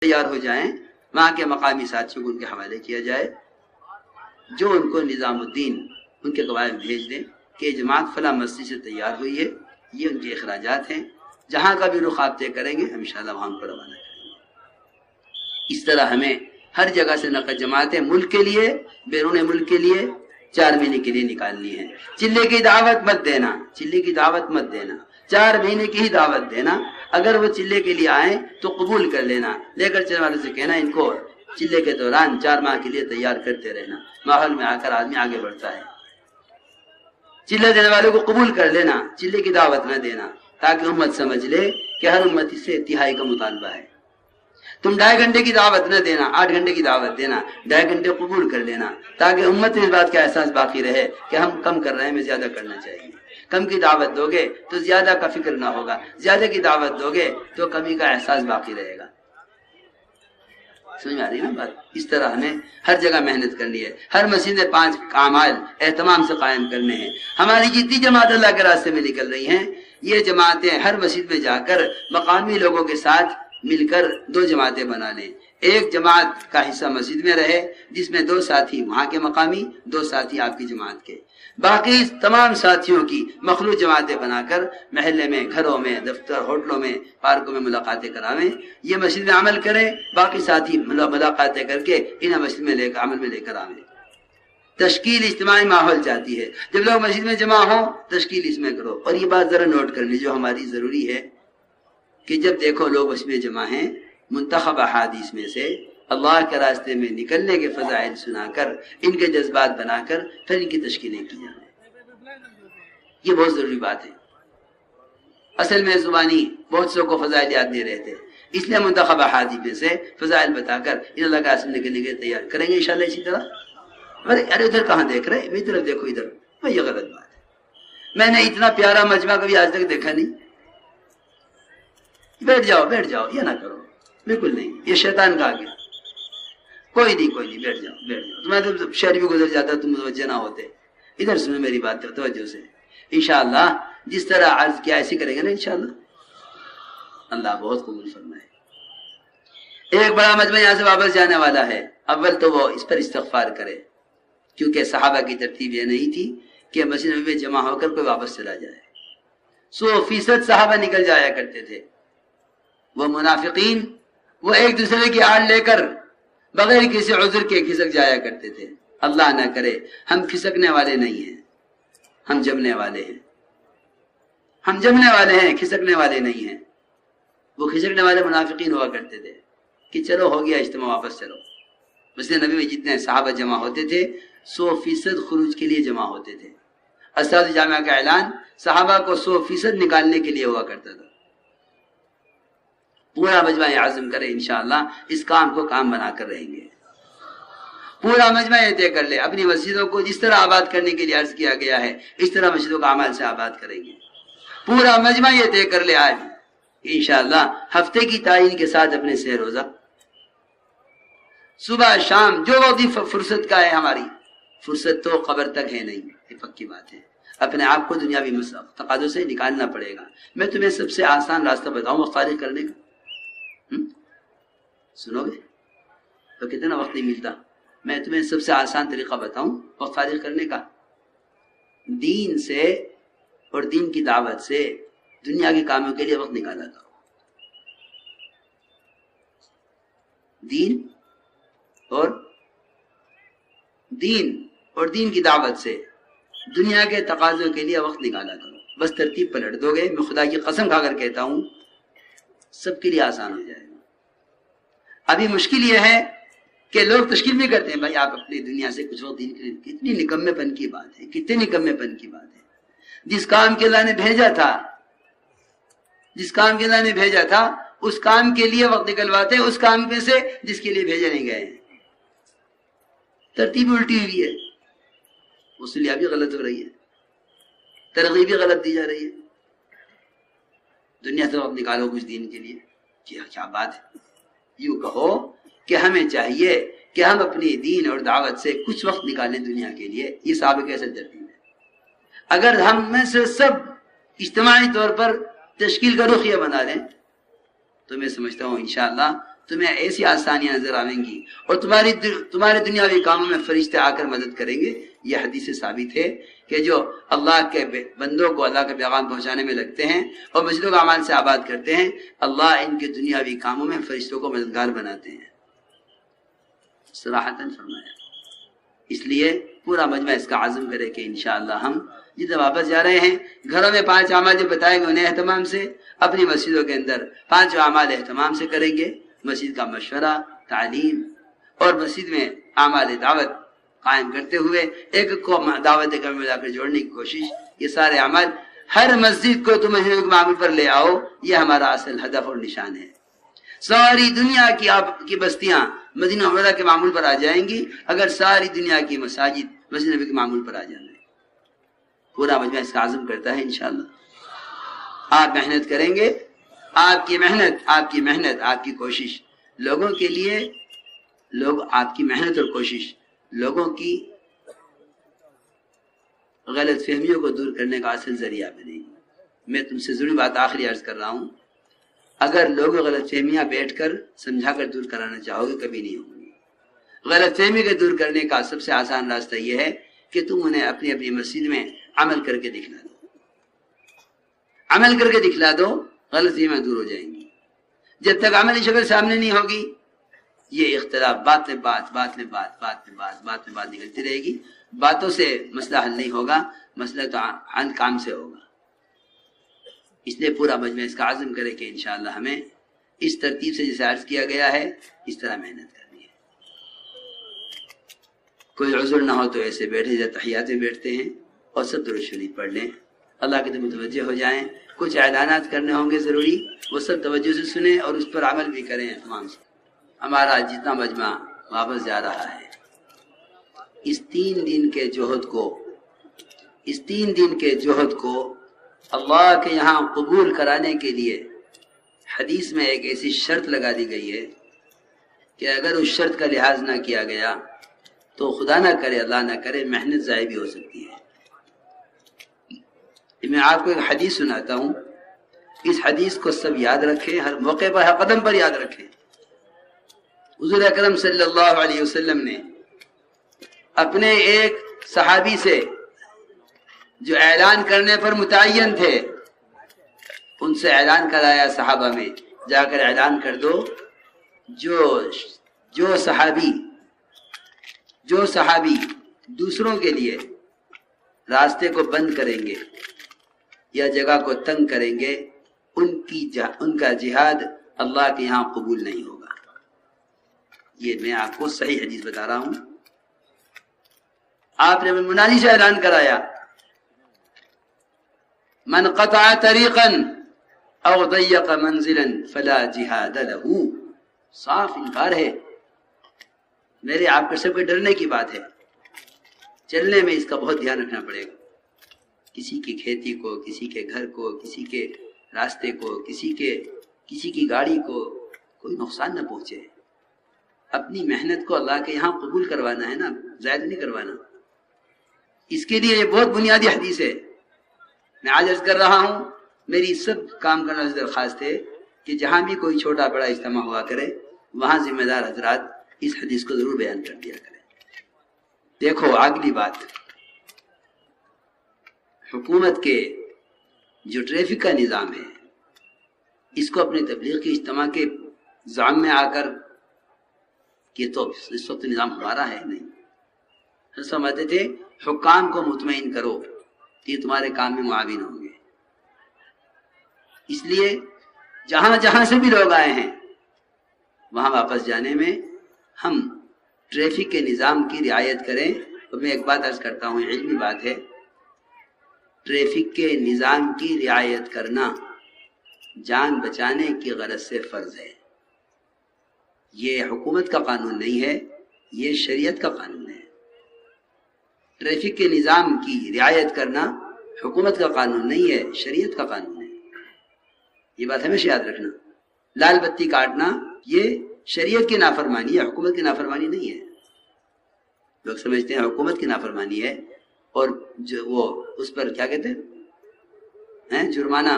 تیار ہو جائیں، وہاں کے مقامی ساتھیوں کو ان کے حوالے کیا جائے، جو ان کو نظام الدین ان کے قواعد بھیج دیں کہ جماعت فلاں مسجد سے تیار ہوئی ہے، یہ ان کے اخراجات ہیں، جہاں کا بھی رخ آپ طے کریں گے ہم انشاءاللہ وہاں پر روانہ کریں گے۔ اس طرح ہمیں ہر جگہ سے نقد جماعتیں ملک کے لیے، بیرون ملک کے لیے 4 مہینے کے لیے نکالنی ہے۔ چلے کی دعوت مت دینا، چلے کی دعوت مت دینا، 4 مہینے کی ہی دعوت دینا۔ اگر وہ چلے کے لیے آئیں تو قبول کر لینا، لے کر چلنے والوں سے کہنا ان کو چلے کے دوران 4 ماہ کے لیے تیار کرتے رہنا، ماحول میں آ کر آدمی آگے بڑھتا ہے۔ چلے دینے والوں کو قبول کر لینا، چلے کی دعوت نہ دینا، تاکہ امت سمجھ لے کہ ہر امت سے تہائی کا مطالبہ ہے۔ تم 2.5 گھنٹے کی دعوت نہ دینا، 8 گھنٹے کی دعوت دینا، 2.5 گھنٹے قبول کر لینا، تاکہ امت میں اس بات کا احساس باقی رہے کہ ہم کم کر رہے ہیں، ہمیں زیادہ کرنا چاہیے۔ کم کی دعوت دو گے تو زیادہ کا فکر نہ ہوگا، زیادہ کی دعوت دو گے تو کمی کا احساس باقی رہے گا۔ سمجھ میں آ رہی نا بات؟ اس طرح ہمیں ہر جگہ محنت کرنی ہے، ہر مسجد میں 5 اعمال اہتمام سے قائم کرنے ہیں۔ ہماری جتنی جماعت اللہ کے راستے میں نکل رہی ہیں، یہ جماعتیں ہر مسجد میں جا کر مقامی لوگوں کے ساتھ مل کر 2 جماعتیں بنا لیں۔ ایک جماعت کا حصہ مسجد میں رہے جس میں 2 ساتھی وہاں کے مقامی، 2 ساتھی آپ کی جماعت کے، باقی تمام ساتھیوں کی مخلوط جماعتیں بنا کر محلے میں، گھروں میں، دفتر، ہوٹلوں میں، پارکوں میں ملاقاتیں کراویں۔ یہ مسجد میں عمل کریں، باقی ساتھی ملاقاتیں کر کے انہیں مسجد میں لے کر عمل میں لے کر آویں۔ تشکیل اجتماعی ماحول چاہتی ہے، جب لوگ مسجد میں جمع ہوں تشکیل اس میں کرو۔ اور یہ بات ذرا نوٹ کرنی جو ہماری ضروری ہے کہ جب دیکھو لوگ مسجد میں جمع ہیں، منتخب احادیث میں سے اللہ کے راستے میں نکلنے کے فضائل سنا کر، ان کے جذبات بنا کر پھر ان کی تشکیلیں کی جائیں۔ یہ بہت ضروری بات ہے۔ اصل میں زبانی بہت سو کو فضائل یاد نہیں رہتے، اس لیے منتخب احادیث میں سے فضائل بتا کر ان اللہ کا راستے نکلنے کے تیار کریں گے انشاءاللہ۔ اسی طرح ارے ادھر کہاں دیکھ رہے، میری طرف دیکھو ادھر، یہ غلط بات ہے۔ میں نے اتنا پیارا مجمع کبھی آج تک دیکھا نہیں۔ بیٹھ جاؤ بیٹھ جاؤ، یہ نہ کرو، بالکل نہیں، یہ شیطان کا آگے۔ کوئی نہیں بیٹھ جاؤ بیٹھ جاؤ۔ میں تو شہر بھی گزر جاتا تم متوجہ نہ ہوتے۔ ادھر سنو میری بات توجہ سے، انشاءاللہ جس طرح عرض کیا ایسے کریں گے نا انشاءاللہ، اللہ بہت قبول فرمائے۔ ایک بڑا مجمع یہاں سے واپس جانے والا ہے، اول تو وہ اس پر استغفار کرے، کیونکہ صحابہ کی ترتیب یہ نہیں تھی کہ مسجد میں جمع ہو کر کوئی واپس چلا جائے۔ 100% صحابہ نکل جایا کرتے تھے۔ وہ منافقین وہ ایک دوسرے کی آڑ لے کر بغیر کسی عذر کے کھسک جایا کرتے تھے۔ اللہ نہ کرے ہم کھسکنے والے نہیں ہیں، ہم جمنے والے ہیں، ہم جمنے والے ہیں، کھسکنے والے نہیں ہیں۔ وہ کھسکنے والے منافقین ہوا کرتے تھے کہ چلو ہو گیا اجتماع، واپس چلو۔ مسجد نبی میں جتنے صحابہ جمع ہوتے تھے 100% خروج کے لیے جمع ہوتے تھے۔ اساتذہ جامعہ کا اعلان صحابہ کو 100% نکالنے کے لیے ہوا کرتا تھا۔ پورا مجمع عزم کرے انشاءاللہ اس کام کو کام بنا کر رہیں گے۔ پورا مجمع یہ طے کر لے اپنی مسجدوں کو جس طرح آباد کرنے کے لیے عرض کیا گیا ہے اس طرح مسجدوں کا اعمال سے آباد کریں گے۔ پورا مجمع یہ طے کر لے آج انشاءاللہ ہفتے کی تعین کے ساتھ اپنے سہ روزہ صبح شام جو وقت فرصت کا ہے، ہماری فرصت تو قبر تک ہے نہیں، یہ پکی بات ہے۔ اپنے آپ کو دنیاوی تقاضوں سے نکالنا پڑے گا۔ میں تمہیں سب سے آسان راستہ بتاؤں وقت فارغ کرنے کا، سنو گے تو کتنا وقت نہیں ملتا۔ میں تمہیں سب سے آسان طریقہ بتاؤں وقت فارغ کرنے کا، دین سے اور دین کی دعوت سے دنیا کے کاموں کے لیے وقت نکالا کرو۔ دین اور دین کی دعوت سے دنیا کے تقاضوں کے لیے وقت نکالا کرو۔ بس ترتیب پلٹ دو گے، میں خدا کی قسم کھا کر کہتا ہوں سب کے لیے آسان ہو جائے گا۔ ابھی مشکل یہ ہے کہ لوگ تشکیل بھی کرتے ہیں، بھائی آپ اپنی دنیا سے کچھ وقت دین کے لیے، کتنی نکمے پن کی بات ہے، کتنے نکمے پن کی بات ہے۔ جس کام کے اللہ نے بھیجا تھا اس کام کے لیے وقت نکلواتے ہیں، اس کام میں سے جس کے لیے بھیجے نہیں گئے ہیں۔ ترتیب الٹی ہوئی ہے، وصولیہ بھی غلط ہو رہی ہے، ترغیب بھی غلط دی جا رہی ہے۔ دنیا سے وقت نکالو کچھ دین کے لیے، کیا بات ہے۔ یوں کہو کہ ہمیں چاہیے کہ ہم اپنی دین اور دعوت سے کچھ وقت نکالیں دنیا کے لیے۔ یہ صحابہ کی اصل ترتیب ہے۔ اگر ہم میں سے سب اجتماعی طور پر تشکیل کا رخ یہ بنا لیں تو میں سمجھتا ہوں انشاءاللہ تمہیں ایسی آسانیاں نظر آئیں گی اور تمہارے دنیاوی کاموں میں فرشتے آ کر مدد کریں گے۔ یہ حدیث سے ثابت ہے کہ جو اللہ کے بندوں کو اللہ کا پیغام پہنچانے میں لگتے ہیں اور مسجدوں کا اعمال سے آباد کرتے ہیں، اللہ ان کے دنیاوی کاموں میں فرشتوں کو مددگار بناتے ہیں، صراحتاً فرمایا۔ اس لیے پورا مجمع اس کا عزم کرے کہ انشاءاللہ ہم جدھر واپس جا رہے ہیں گھروں میں 5 اعمال جو بتائے گئے انہیں اہتمام سے، اپنی مسجدوں کے اندر 5 اعمال اہتمام سے کریں گے، مسجد کا مشورہ، تعلیم اور مسجد میں اعمال دعوت قائم کرتے ہوئے ایک کو دعوت کمی میں لا کر جوڑنے کی کوشش، یہ سارے اعمال ہر مسجد کو تم مسجد کے معمول پر لے آؤ، یہ ہمارا اصل ہدف اور نشان ہے۔ ساری دنیا کی آپ کی بستیاں مدینہ منورہ کے معمول پر آ جائیں گی اگر ساری دنیا کی مساجد مسجد نبی کے معمول پر آ جائیں گے۔ پورا مجمع اس کا عزم کرتا ہے انشاءاللہ۔ آپ محنت کریں گے، آپ کی محنت آپ کی کوشش لوگوں کے لیے، آپ کی محنت اور کوشش لوگوں کی غلط فہمیوں کو دور کرنے کا اصل ذریعہ بنے گی۔ میں تم سے ضروری بات آخری عرض کر رہا ہوں، اگر لوگ غلط فہمیاں بیٹھ کر سمجھا کر دور کرانا چاہو گے کبھی نہیں ہوں گی۔ غلط فہمی کے دور کرنے کا سب سے آسان راستہ یہ ہے کہ تم انہیں اپنی اپنی مسجد میں عمل کر کے دکھلا دو، عمل کر کے دکھلا دو، غلط فہمیاں دور ہو جائیں گی۔ جب تک عملی شکل سامنے نہیں ہوگی یہ اختلاف بات میں بات نکلتی رہے گی، باتوں سے مسئلہ حل نہیں ہوگا، مسئلہ تو حل کام سے ہوگا۔ اس لیے پورا مجمع اس کا عزم کرے کہ انشاءاللہ ہمیں اس ترتیب سے جسے عرض کیا گیا ہے اس طرح محنت کرنی ہے۔ کوئی عذر نہ ہو تو ایسے بیٹھے جیسے تحیات میں بیٹھتے ہیں اور سب درود شریف پڑھ لیں، اللہ کے متوجہ ہو جائیں۔ کچھ اعلانات کرنے ہوں گے ضروری، وہ سب توجہ سے سنیں اور اس پر عمل بھی کریں تمام سے۔ ہمارا جتنا مجمع واپس جا رہا ہے اس 3 دن کے جوہد کو اللہ کے یہاں قبول کرانے کے لیے حدیث میں ایک ایسی شرط لگا دی گئی ہے کہ اگر اس شرط کا لحاظ نہ کیا گیا تو خدا نہ کرے اللہ نہ کرے محنت ضائع بھی ہو سکتی ہے۔ میں آپ کو ایک حدیث سناتا ہوں، اس حدیث کو سب یاد رکھیں، ہر موقع پر ہر قدم پر یاد رکھیں۔ حضور اکرم صلی اللہ علیہ وسلم نے اپنے ایک صحابی سے جو اعلان کرنے پر متعین تھے ان سے اعلان کرایا، صحابہ میں جا کر اعلان کر دو جو صحابی دوسروں کے لیے راستے کو بند کریں گے یا جگہ کو تنگ کریں گے ان کا جہاد اللہ کے یہاں قبول نہیں ہوگا۔ یہ میں آپ کو صحیح حدیث بتا رہا ہوں۔ آپ نے منادی سے اعلان کرایا، من قطع طریقا او ضیق منزلا فلا جہاد له، صاف انکار ہے، میرے آپ کے سب کے ڈرنے کی بات ہے۔ چلنے میں اس کا بہت دھیان رکھنا پڑے گا، کسی کی کھیتی کو، کسی کے گھر کو، کسی کے راستے کو، کسی کی گاڑی کو کوئی نقصان نہ پہنچے۔ اپنی محنت کو اللہ کے یہاں قبول کروانا ہے نا، زائد نہیں کروانا۔ اس کے لیے یہ بہت بنیادی حدیث ہے۔ میں آج عرض کر رہا ہوں، میری سب کام کرنے سے درخواست ہے کہ جہاں بھی کوئی چھوٹا بڑا اجتماع ہوا کرے وہاں ذمہ دار حضرات اس حدیث کو ضرور بیان کر دیا کریں۔ دیکھو اگلی بات، حکومت کے جو ٹریفک کا نظام ہے اس کو اپنے تبلیغ کی اجتماع کے زعم میں آ کر کہ تو اس وقت نظام ہمارا ہے نہیں، سمجھتے تھے حکام کو مطمئن کرو کہ یہ تمہارے کام میں معاون ہوں گے۔ اس لیے جہاں سے بھی لوگ آئے ہیں وہاں واپس جانے میں ہم ٹریفک کے نظام کی رعایت کریں۔ اور میں ایک بات عرض کرتا ہوں، علمی بات ہے، ٹریفک کے نظام کی رعایت کرنا جان بچانے کی غرض سے فرض ہے۔ یہ حکومت کا قانون نہیں ہے، یہ شریعت کا قانون ہے۔ ٹریفک کے نظام کی رعایت کرنا حکومت کا قانون نہیں ہے، شریعت کا قانون ہے۔ یہ بات ہمیشہ یاد رکھنا۔ لال بتی کاٹنا یہ شریعت کی نافرمانی ہے، حکومت کی نافرمانی نہیں ہے۔ لوگ سمجھتے ہیں حکومت کی نافرمانی ہے اور جو وہ اس پر کیا کہتے ہیں جرمانہ